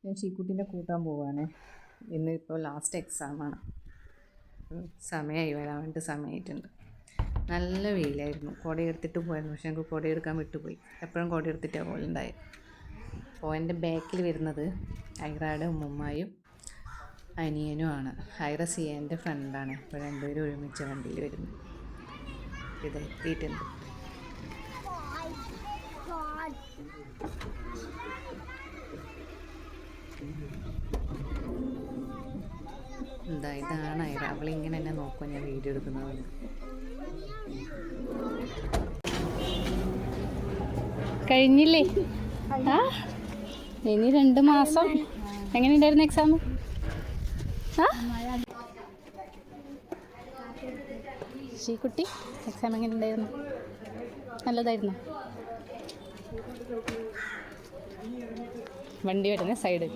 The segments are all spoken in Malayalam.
ഞാൻ ഷീക്കുട്ടീനെ കൂട്ടാൻ പോവാണ്. ഇന്നിപ്പോൾ ലാസ്റ്റ് എക്സാമാണ്. സമയമായി വരാൻ വേണ്ടി സമയമായിട്ടുണ്ട്. നല്ല വെയിലായിരുന്നു. കുട എടുത്തിട്ട് പോയായിരുന്നു, പക്ഷെ ഞങ്ങൾക്ക് കുട എടുക്കാൻ വിട്ടുപോയി. എപ്പോഴും കുട എടുത്തിട്ടാണ് പോലുണ്ടായത്. അപ്പോൾ എൻ്റെ ബാക്കിൽ വരുന്നത് ഐറയുടെ ഉമ്മയും അനിയനുമാണ്. ഐറ സിയേൻ്റെ ഫ്രണ്ടാണ്. അപ്പോൾ രണ്ടുപേരും ഒരുമിച്ച വണ്ടിയിൽ വരുന്നു. ഇത് എത്തിയിട്ടുണ്ട്. ഇതാണ് ഐറ. അവളിങ്ങനെ എന്നെ നോക്കുക ഞാൻ വീഡിയോ എടുക്കുന്നത്. കഴിഞ്ഞില്ലേ? ആ ഇനി 2 മാസം. എങ്ങനെയുണ്ടായിരുന്നു എക്സാം? ഷീക്കുട്ടി എക്സാം എങ്ങനെയുണ്ടായിരുന്നു? നല്ലതായിരുന്നു. വണ്ടി വരുന്ന സൈഡ്.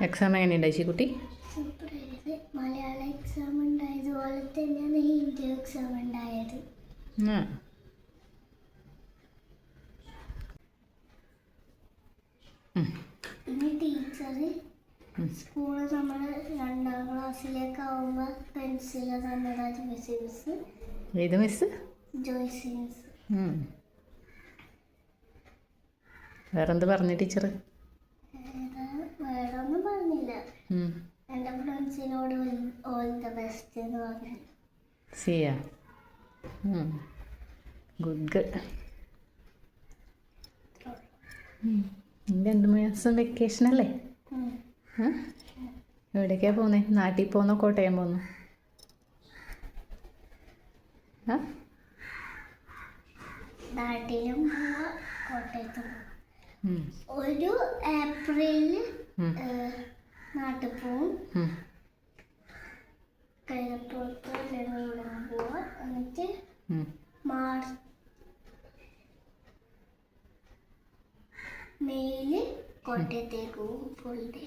എക്സാം എങ്ങനെയുണ്ടായി ഷീക്കുട്ടി? മലയാള എക്സാം ഉണ്ടായതുപോലെ തന്നെയാണ് ഹിന്ദി എക്സാം ഉണ്ടായത്. പിന്നെ ടീച്ചർ സ്കൂളിൽ നമ്മൾ 2ാം ക്ലാസ്സിലേക്ക് ആവുമ്പോൾ പെൻസിൽ തന്നതാണ് മിസ്. ഏത് മിസ്? ജോയ്സി മിസ്. വേറെന്ത് പറഞ്ഞു ടീച്ചർ? വേറെ ഒന്നും പറഞ്ഞില്ല. എൻ്റെ ഫ്രണ്ട്സിനോട് ഓൾ ദ ബെസ്റ്റ് എന്ന് പറഞ്ഞു. സിയാ ഗുഡ്. ഇനി 2 മാസം വെക്കേഷൻ അല്ലേ? എവിടേക്കാണ് പോകുന്നത്? നാട്ടിൽ പോകുന്നോ കോട്ടയം പോകുന്നു? നാട്ടിലും പോവാ കോട്ടയത്തും. ഒരു ഏപ്രിലിൽ നാട്ടിൽ പോവും. കഴിഞ്ഞപ്പുറത്ത് പോവാ. എന്നിട്ട് മെയില് കോട്ടയത്തേക്ക് പോകും. Full day.